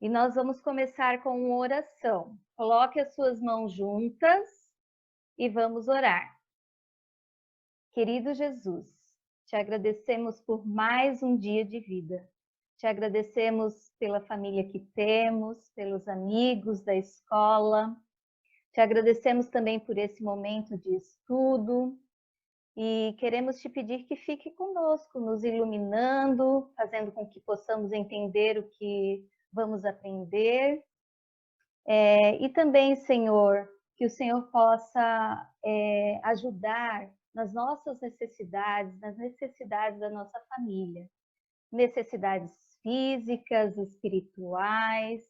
E nós vamos começar com uma oração. Coloque as suas mãos juntas e vamos orar. Querido Jesus, te agradecemos por mais um dia de vida. Te agradecemos pela família que temos, pelos amigos da escola. Te agradecemos também por esse momento de estudo. E queremos te pedir que fique conosco, nos iluminando, fazendo com que possamos entender o que vamos aprender. E também, Senhor, que o Senhor possa ajudar nas nossas necessidades, nas necessidades da nossa família. Necessidades físicas, espirituais,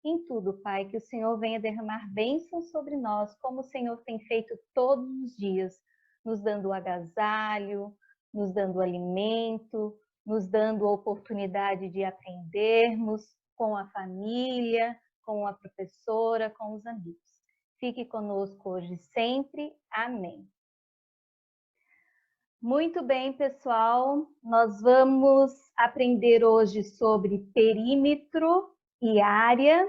em tudo, Pai, que o Senhor venha derramar bênçãos sobre nós, como o Senhor tem feito todos os dias, nos dando agasalho, nos dando alimento, nos dando a oportunidade de aprendermos com a família, com a professora, com os amigos. Fique conosco hoje sempre. Amém. Muito bem, pessoal. Nós vamos aprender hoje sobre perímetro e área.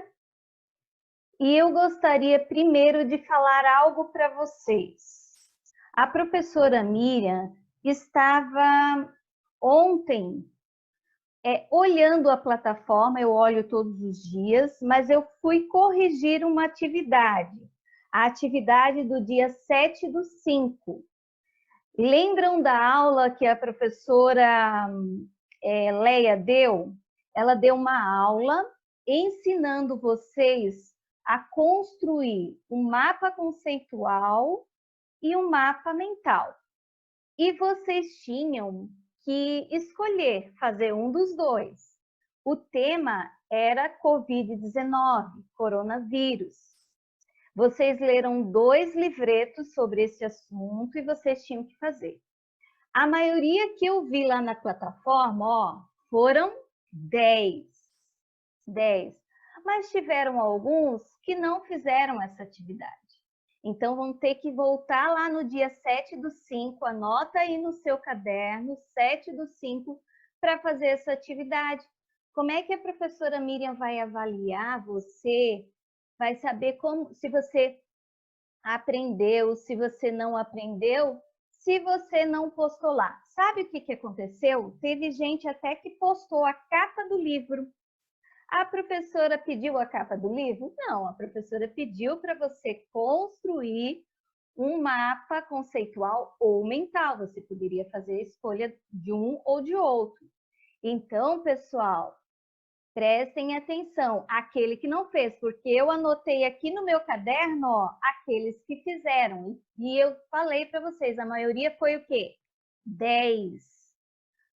E eu gostaria primeiro de falar algo para vocês. A professora Miriam estava ontem olhando a plataforma, eu olho todos os dias, mas eu fui corrigir uma atividade. A atividade do dia 7/5. Lembram da aula que a professora Leia deu? Ela deu uma aula ensinando vocês a construir um mapa conceitual e um mapa mental. E vocês tinham que escolher, fazer um dos dois. O tema era Covid-19, coronavírus. Vocês leram 2 livretos sobre esse assunto e vocês tinham que fazer. A maioria que eu vi lá na plataforma, foram 10. Mas tiveram alguns que não fizeram essa atividade. Então, vão ter que voltar lá no dia 7/5, anota aí no seu caderno, 7/5, para fazer essa atividade. Como é que a professora Miriam vai avaliar você? Vai saber como, se você aprendeu, se você não aprendeu, se você não postou lá. Sabe o que aconteceu? Teve gente até que postou a capa do livro. A professora pediu a capa do livro? Não, a professora pediu para você construir um mapa conceitual ou mental. Você poderia fazer a escolha de um ou de outro. Então, pessoal, prestem atenção, aquele que não fez, porque eu anotei aqui no meu caderno, aqueles que fizeram. E eu falei para vocês, a maioria foi o quê? 10.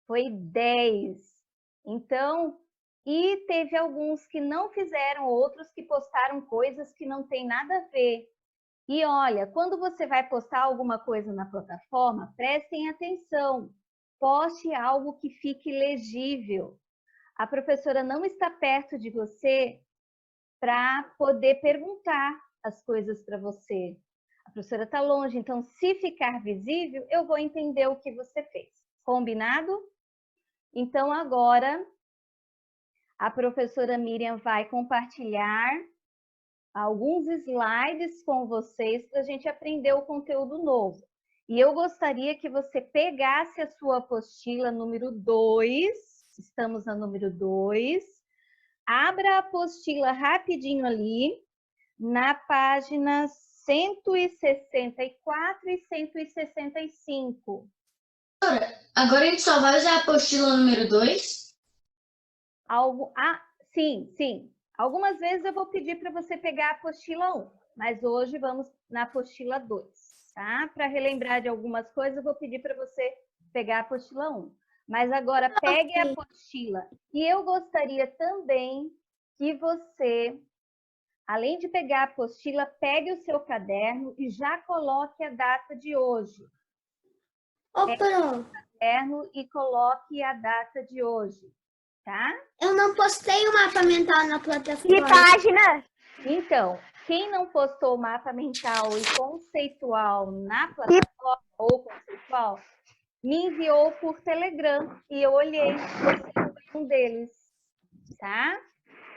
Foi 10. Então, e teve alguns que não fizeram, outros que postaram coisas que não tem nada a ver. E olha, quando você vai postar alguma coisa na plataforma, prestem atenção. Poste algo que fique legível. A professora não está perto de você para poder perguntar as coisas para você. A professora está longe, então se ficar visível, eu vou entender o que você fez. Combinado? Então agora a professora Miriam vai compartilhar alguns slides com vocês para a gente aprender o conteúdo novo. E eu gostaria que você pegasse a sua apostila número 2, estamos na número 2, abra a apostila rapidinho ali, na página 164 e 165. Agora a gente só vai usar a apostila número 2? Sim. Algumas vezes eu vou pedir para você pegar a apostila 1, mas hoje vamos na apostila 2, tá? Para relembrar de algumas coisas, eu vou pedir para você pegar a apostila 1. Mas agora pegue a apostila. E eu gostaria também que você, além de pegar a apostila, pegue o seu caderno e já coloque a data de hoje. Pegue o caderno e coloque a data de hoje, tá? Eu não postei o mapa mental na plataforma. Que página? Então, quem não postou o mapa mental e conceitual na plataforma, ou conceitual, me enviou por Telegram e eu olhei, você foi um deles, tá?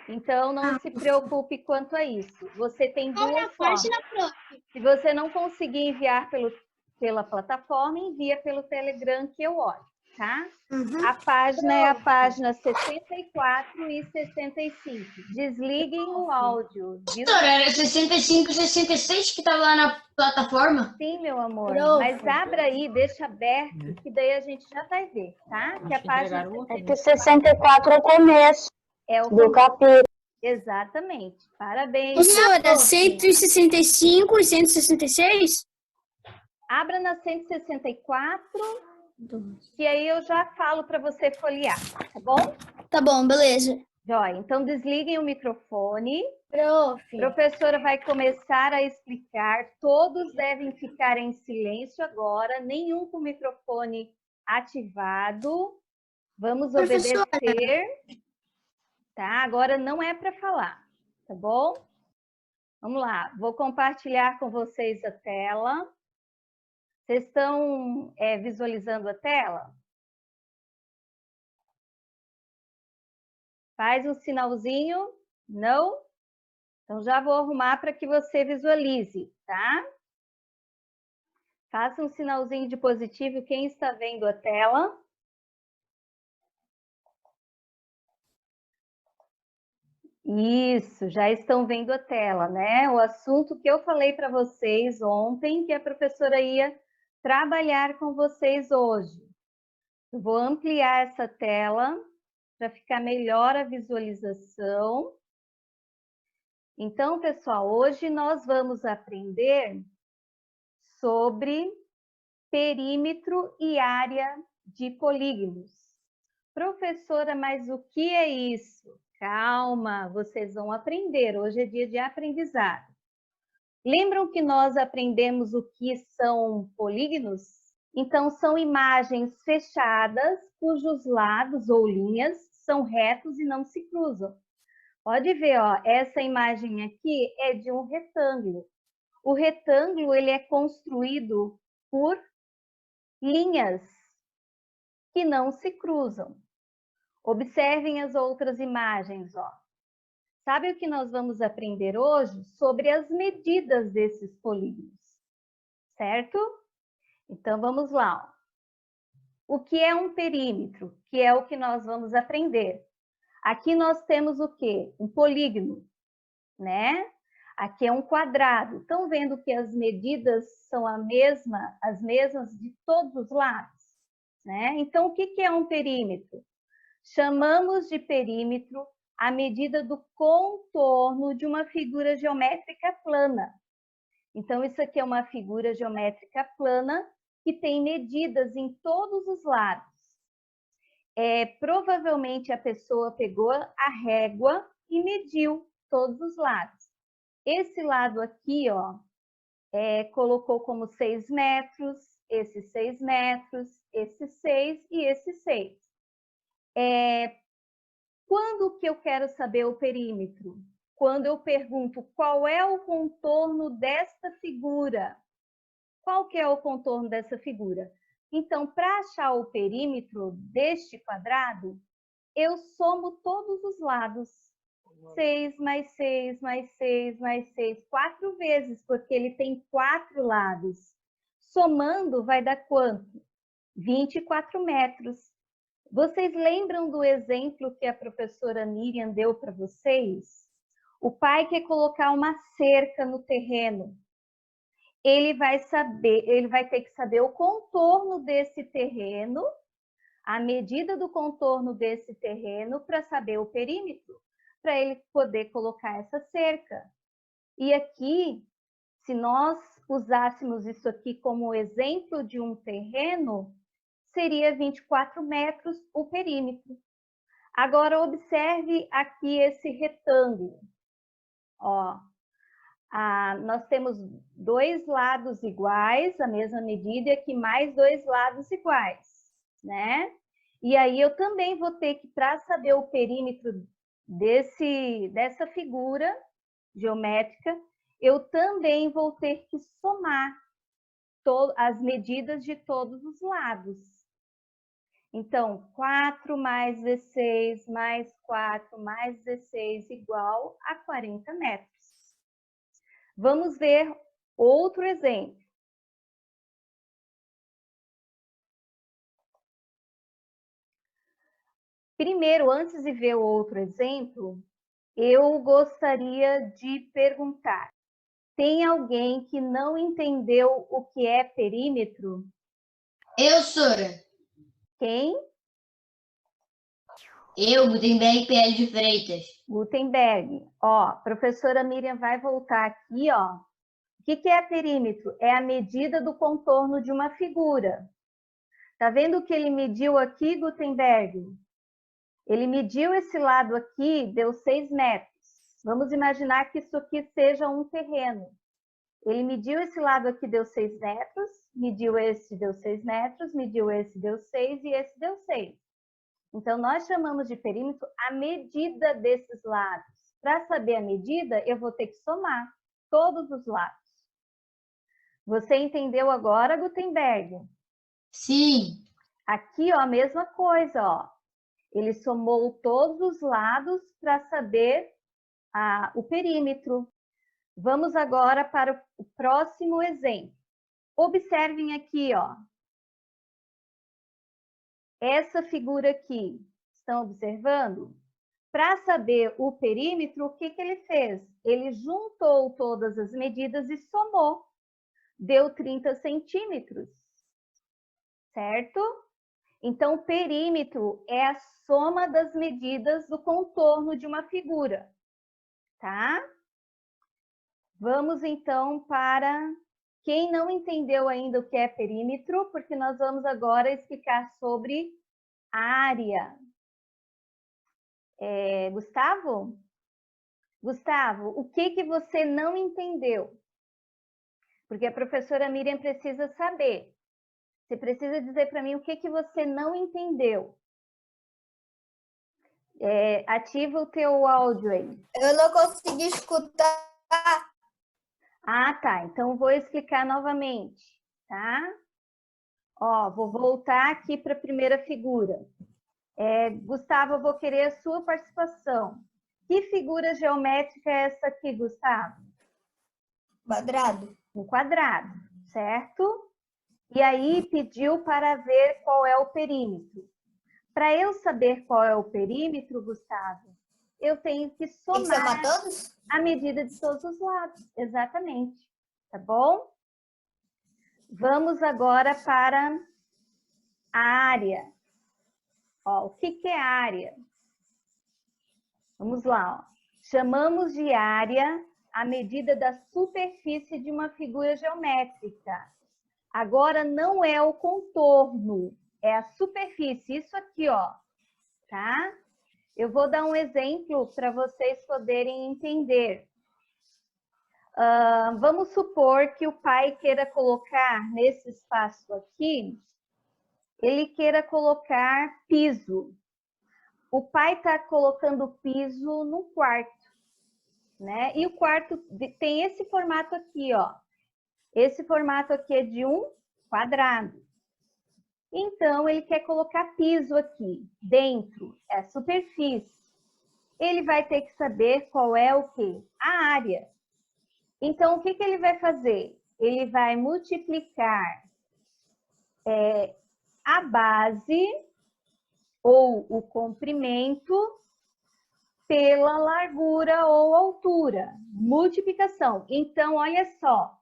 Então, não se preocupe quanto a isso. Você tem Qual é duas a formas. página, prof? Se você não conseguir enviar pela plataforma, envia pelo Telegram que eu olho, tá? A página é a página 64 e 65. Desliguem o áudio. Professora, era 65 e 66 que estava lá na plataforma? Sim, meu amor. Prof. Mas abra aí, deixa aberto, que daí a gente já vai ver, tá? Que a página É que 64 é o começo é o do capítulo. Exatamente. Parabéns. Professora, 165 e 166? Abra na 164, que aí eu já falo para você folhear, tá bom? Tá bom, beleza. Jóia. Então, desliguem o microfone. Prof. A professora vai começar a explicar. Todos devem ficar em silêncio agora, nenhum com o microfone ativado. Vamos Professora. obedecer. Tá? Agora não é para falar, tá bom? Vamos lá. Vou compartilhar com vocês a tela. Vocês estão visualizando a tela? Faz um sinalzinho. Não? Então, já vou arrumar para que você visualize, tá? Faça um sinalzinho de positivo quem está vendo a tela. Isso, já estão vendo a tela, né? O assunto que eu falei para vocês ontem, que a professora ia trabalhar com vocês hoje. Eu vou ampliar essa tela para ficar melhor a visualização. Então, pessoal, hoje nós vamos aprender sobre perímetro e área de polígonos. Professora, mas o que é isso? Calma, vocês vão aprender. Hoje é dia de aprendizado. Lembram que nós aprendemos o que são polígonos? Então, são imagens fechadas, cujos lados ou linhas são retos e não se cruzam. Pode ver, ó, essa imagem aqui é de um retângulo. O retângulo ele é construído por linhas que não se cruzam. Observem as outras imagens, ó. Sabe o que nós vamos aprender hoje? Sobre as medidas desses polígonos, certo? Então, vamos lá. Ó. O que é um perímetro? Que é o que nós vamos aprender. Aqui nós temos o quê? Um polígono, né? Aqui é um quadrado. Estão vendo que as medidas são as mesmas de todos os lados, né? Então, o que é um perímetro? Chamamos de perímetro a medida do contorno de uma figura geométrica plana. Então, isso aqui é uma figura geométrica plana que tem medidas em todos os lados. Provavelmente a pessoa pegou a régua e mediu todos os lados. Esse lado aqui, ó, colocou como 6 metros, esses 6 metros, esse 6 e esse 6. Quando que eu quero saber o perímetro? Quando eu pergunto qual é o contorno desta figura. Qual que é o contorno dessa figura? Então, para achar o perímetro deste quadrado, eu somo todos os lados. 6 mais 6 mais 6 mais 6, 4 vezes, porque ele tem 4 lados. Somando, vai dar quanto? 24 metros. Vocês lembram do exemplo que a professora Miriam deu para vocês? O pai quer colocar uma cerca no terreno. Ele vai ter que saber o contorno desse terreno, a medida do contorno desse terreno para saber o perímetro, para ele poder colocar essa cerca. E aqui, se nós usássemos isso aqui como exemplo de um terreno, seria 24 metros o perímetro. Agora, observe aqui esse retângulo. Ó, nós temos 2 lados iguais, a mesma medida, e aqui mais 2 lados iguais, né? E aí eu também vou ter que, para saber o perímetro dessa figura geométrica, eu também vou ter que somar as medidas de todos os lados. Então, 4 mais 16 mais 4 mais 16 igual a 40 metros. Vamos ver outro exemplo. Primeiro, antes de ver o outro exemplo, eu gostaria de perguntar: tem alguém que não entendeu o que é perímetro? Eu, Sora. Quem? Eu, Gutenberg PL de Freitas. Gutenberg. Ó, professora Miriam vai voltar aqui, ó. O que é perímetro? É a medida do contorno de uma figura. Tá vendo o que ele mediu aqui, Gutenberg? Ele mediu esse lado aqui, deu 6 metros. Vamos imaginar que isso aqui seja um terreno. Ele mediu esse lado aqui, deu 6 metros, mediu esse, deu 6 metros, mediu esse, deu 6 e esse deu 6. Então, nós chamamos de perímetro a medida desses lados. Para saber a medida, eu vou ter que somar todos os lados. Você entendeu agora, Gutenberg? Sim. Aqui, ó, a mesma coisa, ó. Ele somou todos os lados para saber o perímetro. Vamos agora para o próximo exemplo. Observem aqui, ó. Essa figura aqui, estão observando? Para saber o perímetro, o que ele fez? Ele juntou todas as medidas e somou. Deu 30 centímetros, certo? Então, perímetro é a soma das medidas do contorno de uma figura, tá? Vamos, então, para quem não entendeu ainda o que é perímetro, porque nós vamos agora explicar sobre área. Gustavo? Gustavo, o que você não entendeu? Porque a professora Miriam precisa saber. Você precisa dizer para mim o que você não entendeu. Ativa o teu áudio aí. Eu não consegui escutar. Ah, tá. Então, vou explicar novamente, tá? Ó, vou voltar aqui para a primeira figura. Gustavo, eu vou querer a sua participação. Que figura geométrica é essa aqui, Gustavo? Quadrado. Um quadrado, certo? E aí pediu para ver qual é o perímetro. Para eu saber qual é o perímetro, Gustavo, eu tenho que somar todos? a medida de todos os lados. Exatamente. Tá bom? Vamos agora para a área. Ó, o que é área? Vamos lá. Ó. Chamamos de área a medida da superfície de uma figura geométrica. Agora, não é o contorno, é a superfície. Isso aqui, ó, tá? Eu vou dar um exemplo para vocês poderem entender. Vamos supor que o pai queira colocar nesse espaço aqui, ele queira colocar piso. O pai está colocando piso no quarto, né? E o quarto tem esse formato aqui, ó. Esse formato aqui é de um quadrado. Então, ele quer colocar piso aqui, dentro, é a superfície. Ele vai ter que saber qual é o quê? A área. Então, o que ele vai fazer? Ele vai multiplicar a base ou o comprimento pela largura ou altura. Multiplicação. Então, olha só.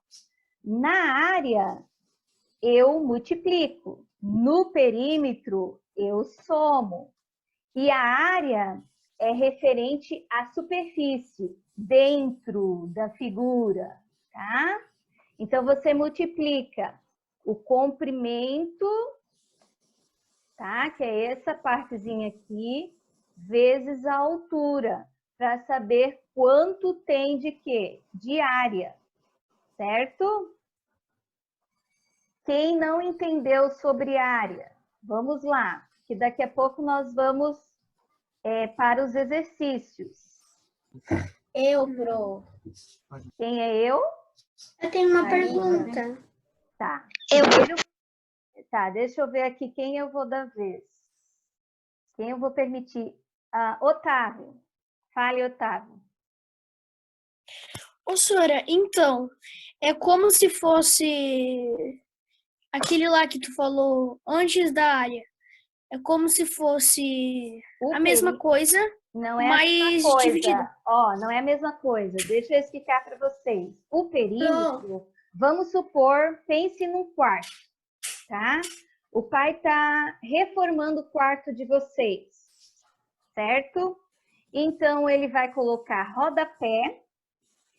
Na área, eu multiplico. No perímetro, eu somo. E a área é referente à superfície, dentro da figura, tá? Então, você multiplica o comprimento, tá? Que é essa partezinha aqui, vezes a altura, para saber quanto tem de quê? De área, certo? Quem não entendeu sobre área? Vamos lá, que daqui a pouco nós vamos para os exercícios. Eu, Pro. Quem é eu? Eu tenho uma Marina. pergunta. Tá. Eu. Tá, deixa eu ver aqui quem eu vou dar vez. Quem eu vou permitir? Otávio. Fale, Otávio. Ô, Sora, então, é como se fosse aquele lá que tu falou antes da área. É como se fosse a mesma coisa, Não é a mas mesma coisa. dividida. Ó, não é a mesma coisa. Deixa eu explicar para vocês. O perímetro, vamos supor, pense num quarto, tá? O pai está reformando o quarto de vocês, certo? Então, ele vai colocar rodapé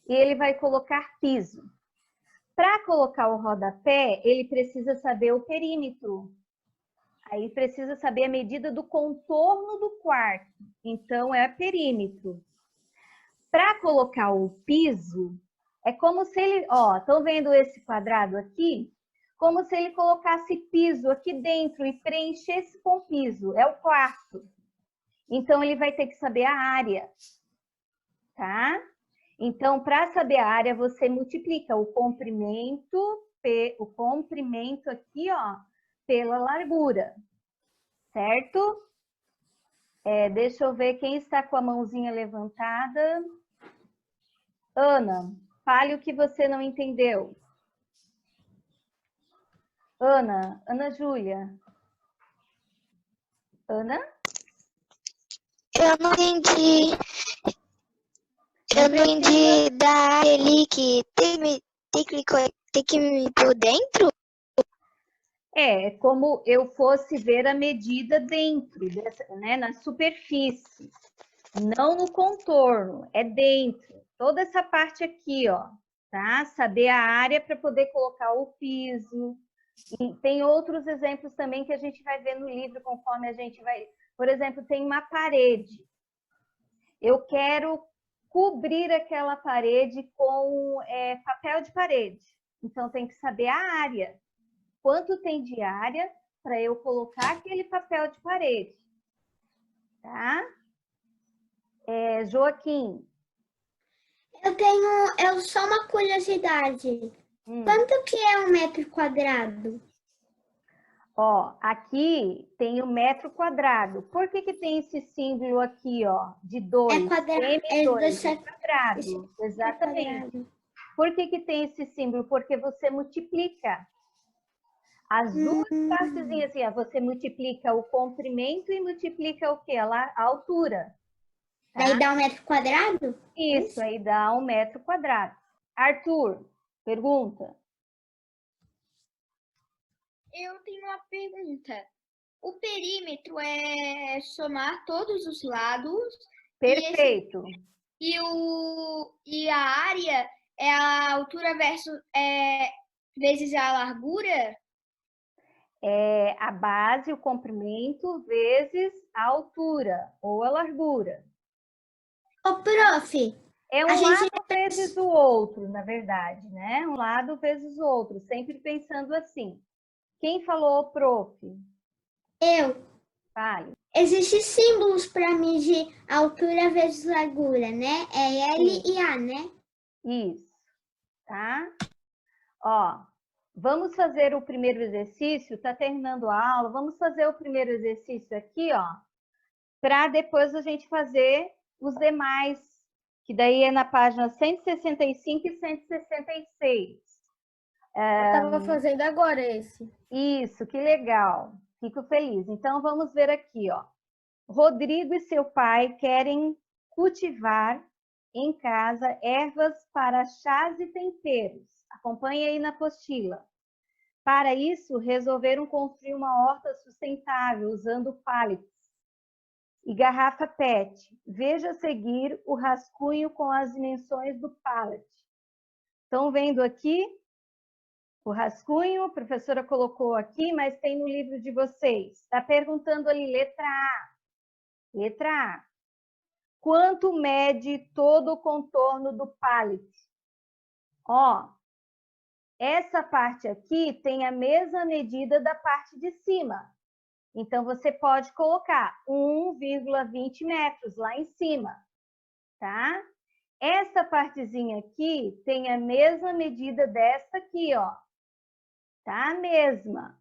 e ele vai colocar piso. Para colocar o rodapé, ele precisa saber o perímetro. Aí precisa saber a medida do contorno do quarto. Então, é perímetro. Para colocar o piso, é como se ele... Ó, estão vendo esse quadrado aqui? Como se ele colocasse piso aqui dentro e preenchesse com piso. É o quarto. Então, ele vai ter que saber a área. Tá? Então, para saber a área, você multiplica o comprimento aqui, ó, pela largura, certo? Deixa eu ver quem está com a mãozinha levantada. Ana, fale o que você não entendeu. Ana Júlia. Ana? Eu não entendi. Eu não entendi da área ali que tem que ir por dentro? É como eu fosse ver a medida dentro, né, na superfície, não no contorno, é dentro. Toda essa parte aqui, ó, tá? Saber a área para poder colocar o piso. E tem outros exemplos também que a gente vai ver no livro conforme a gente vai... Por exemplo, tem uma parede. Eu quero cobrir aquela parede com papel de parede. Então, tem que saber a área. Quanto tem de área para eu colocar aquele papel de parede. Tá? Joaquim. Eu tenho só uma curiosidade. Quanto que é 1 metro quadrado? Ó, aqui tem o metro quadrado. Por que tem esse símbolo aqui, ó, de 2? É quadrado. M2, é quadrado. Exatamente. Quadrado. Por que tem esse símbolo? Porque você multiplica. As duas partezinhas, assim, ó, você multiplica o comprimento e multiplica o quê? A altura. Tá? Daí dá 1 metro quadrado? Isso, aí dá 1 metro quadrado. Arthur, pergunta. Eu tenho uma pergunta. O perímetro é somar todos os lados. Perfeito. E a área é a altura vezes a largura? É a base, o comprimento, vezes a altura ou a largura. Ô, prof. É um lado vezes o outro, na verdade, né? Um lado vezes o outro, sempre pensando assim. Quem falou, prof? Eu. Fale. Existem símbolos para medir altura vezes largura, né? É L e A, né? Isso, tá? Ó, vamos fazer o primeiro exercício, tá terminando a aula, vamos fazer o primeiro exercício aqui, ó, para depois a gente fazer os demais, que daí é na página 165 e 166. Eu estava fazendo agora esse. Isso, que legal. Fico feliz. Então, vamos ver aqui, ó. Rodrigo e seu pai querem cultivar em casa ervas para chás e temperos. Acompanhe aí na apostila. Para isso, resolveram construir uma horta sustentável usando pallets e garrafa PET. Veja a seguir o rascunho com as dimensões do pallet. Estão vendo aqui? O rascunho, a professora colocou aqui, mas tem no livro de vocês. Está perguntando ali, letra A. Letra A. Quanto mede todo o contorno do pallet? Ó, essa parte aqui tem a mesma medida da parte de cima. Então, você pode colocar 1,20 metros lá em cima, tá? Essa partezinha aqui tem a mesma medida desta aqui, ó. Tá? A mesma.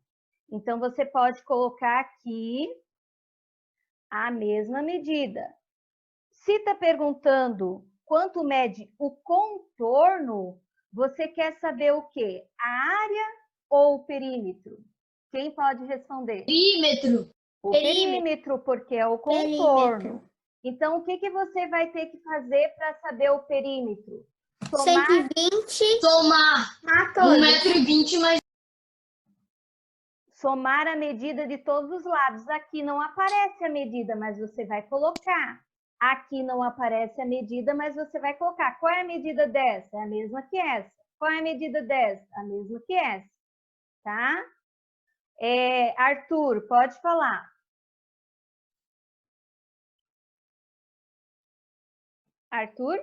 Então, você pode colocar aqui A mesma medida. Se está perguntando quanto mede o contorno, você quer saber o quê? A área ou o perímetro? Quem pode responder? Perímetro. O perímetro, porque é o contorno. Perímetro. Então, o que você vai ter que fazer para saber o perímetro? 120 Somar a todos. 1,20 m mais Somar a medida de todos os lados. Aqui não aparece a medida, mas você vai colocar. Aqui não aparece a medida, mas você vai colocar. Qual é a medida dessa? É a mesma que essa. Qual é a medida dessa? A mesma que essa. Tá? Arthur, pode falar. Arthur?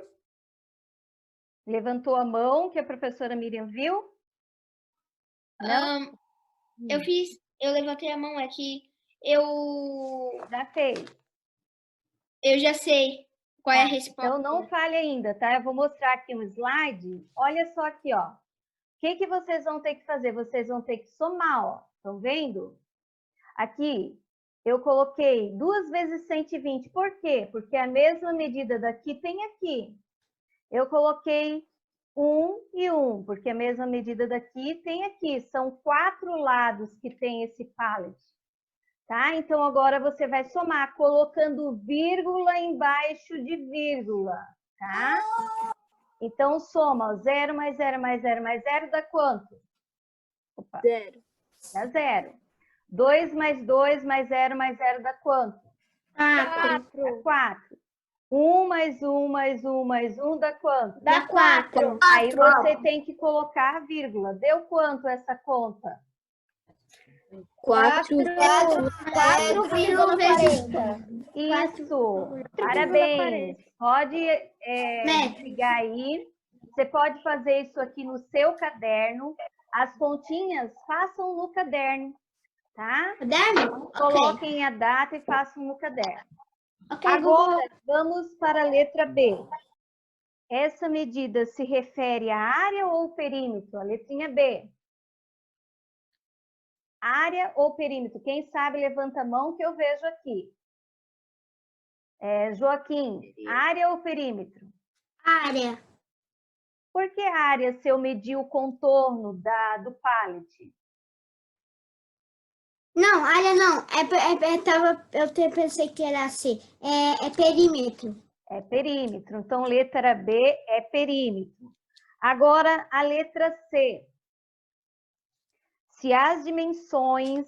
Levantou a mão que a professora Miriam viu? Não? Eu levantei a mão aqui. Eu Já fez. já sei qual é a resposta. Então, não fale ainda, tá? Eu vou mostrar aqui um slide. Olha só aqui, ó. O que vocês vão ter que fazer? Vocês vão ter que somar, ó. Estão vendo? Aqui, eu coloquei 2 vezes 120. Por quê? Porque a mesma medida daqui tem aqui. Eu coloquei 1 e 1, porque a mesma medida daqui tem aqui. São 4 lados que tem esse pallet. Tá? Então, agora você vai somar, colocando vírgula embaixo de vírgula, tá? Então, soma, ó, 0 mais 0 mais 0 mais 0 dá quanto? Opa. 0. Dá 0. 2 mais 2 mais 0 mais 0 dá quanto? 4. Dá 4. 1 mais 1 mais 1 mais 1 dá quanto? Dá 4. Aí você tem que colocar a vírgula. Deu quanto essa conta? 4,40. Isso, parabéns. Pode ligar aí. Você pode fazer isso aqui no seu caderno. As continhas, façam no caderno, tá? Caderno? Coloquem a data e façam no caderno. Ok, Agora, vamos para a letra B. Essa medida se refere à área ou perímetro? A letrinha B. Área ou perímetro? Quem sabe, levanta a mão que eu vejo aqui. Joaquim, área ou perímetro? Área. Por que área se eu medir o contorno do pallet? Não, área não. Eu pensei que era assim. É perímetro. É perímetro. Então, letra B é perímetro. Agora, a letra C. Se as dimensões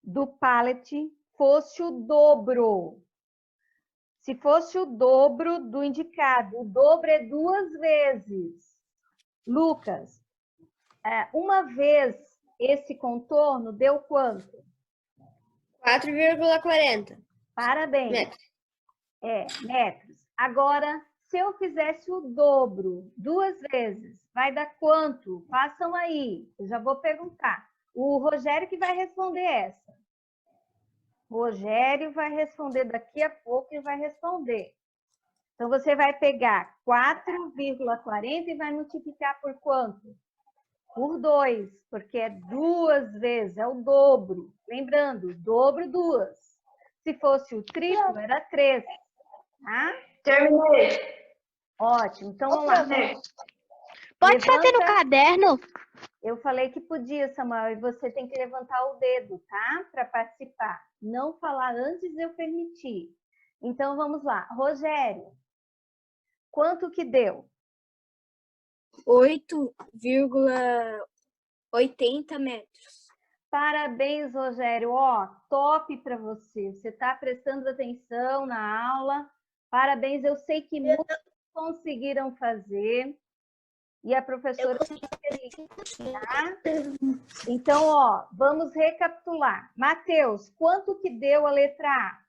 do pallet fosse o dobro. Se fosse o dobro do indicado, o dobro é 2 vezes. Lucas, uma vez esse contorno deu quanto? 4,40. Parabéns. Metros. Metros. Agora, se eu fizesse o dobro 2 vezes, vai dar quanto? Façam aí. Eu já vou perguntar. O Rogério que vai responder essa. Rogério vai responder daqui a pouco e vai responder. Então, você vai pegar 4,40 e vai multiplicar por quanto? Por 2, porque é 2 vezes, é o dobro. Lembrando, dobro 2. Se fosse o triplo, era 3. Tá? Terminei. Ótimo, então vamos lá. Pode fazer no caderno? Eu falei que podia, Samuel, e você tem que levantar o dedo, tá? Para participar. Não falar antes de eu permitir. Então, vamos lá. Rogério, quanto que deu? 8,80 metros. Parabéns, Rogério. Ó, top para você. Você está prestando atenção na aula. Parabéns, eu sei que muitos conseguiram fazer. E a professora fica feliz, tá? Então, ó, vamos recapitular. Matheus, quanto que deu a letra A?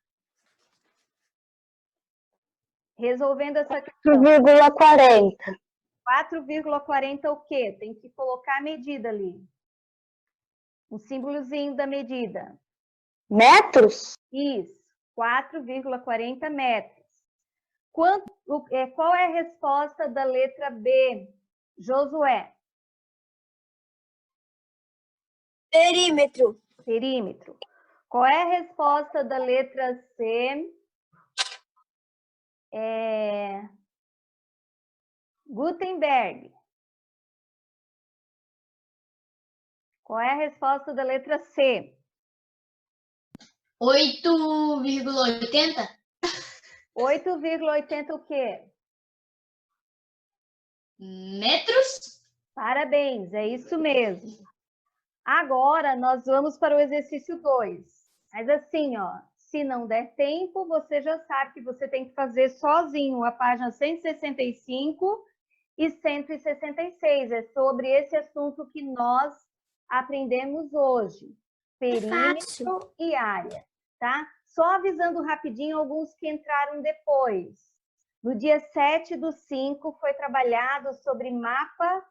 Resolvendo essa questão. 4,40. 4,40 o quê? Tem que colocar a medida ali. Um símbolozinho da medida. Metros? Isso, 4,40 metros. Qual é a resposta da letra B, Josué? Perímetro. Perímetro. Qual é a resposta da letra C? Gutenberg. Qual é a resposta da letra C? 8,80? 8,80 o quê? Metros? Parabéns, é isso mesmo. Agora, nós vamos para o exercício 2. Mas assim, ó, se não der tempo, você já sabe que você tem que fazer sozinho a página 165 e 166. É sobre esse assunto que nós aprendemos hoje. Perímetro e área, tá? Só avisando rapidinho alguns que entraram depois. No dia 7/5 foi trabalhado sobre mapa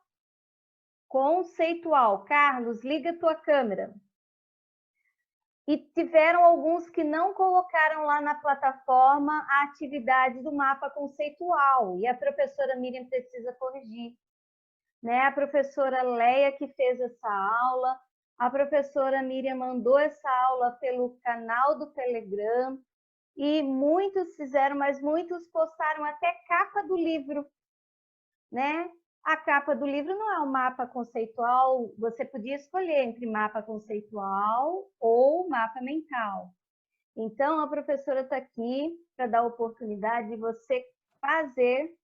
conceitual. Carlos, liga a tua câmera. E tiveram alguns que não colocaram lá na plataforma a atividade do mapa conceitual. E a professora Miriam precisa corrigir. Né? A professora Leia que fez essa aula. A professora Miriam mandou essa aula pelo canal do Telegram. E muitos fizeram, mas muitos postaram até capa do livro. Né? A capa do livro não é um mapa conceitual, você podia escolher entre mapa conceitual ou mapa mental. Então, a professora está aqui para dar a oportunidade de você fazer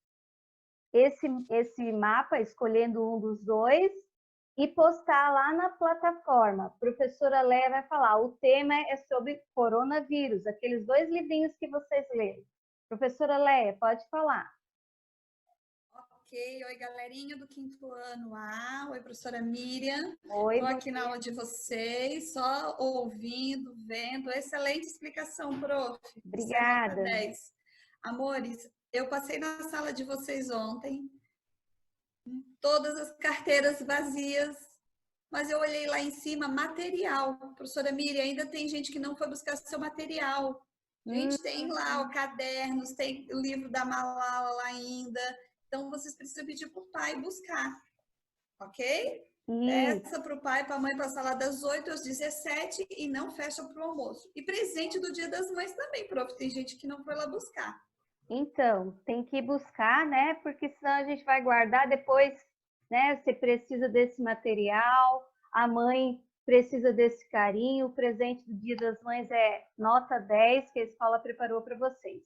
esse mapa, escolhendo um dos dois, e postar lá na plataforma. A professora Léa vai falar, o tema é sobre coronavírus, aqueles 2 livrinhos que vocês leram. Professora Léa, pode falar. Oi, galerinha do 5º ano A. Oi, professora Miriam. Oi, estou aqui na aula de vocês, só ouvindo, vendo. Excelente explicação, prof. Obrigada. 10. Amores, eu passei na sala de vocês ontem, todas as carteiras vazias, mas eu olhei lá em cima, material. Professora Miriam, ainda tem gente que não foi buscar seu material. A gente tem lá o cadernos, tem o livro da Malala lá ainda. Então, vocês precisam pedir para o pai buscar, ok? Peça para o pai, para a mãe passar lá das 8 às 17 e não fecha para o almoço. E presente do Dia das Mães também, prof. Tem gente que não foi lá buscar. Então, tem que buscar, né? Porque senão a gente vai guardar depois, né? Você precisa desse material, a mãe precisa desse carinho, o presente do Dia das Mães é nota 10 que a escola preparou para vocês.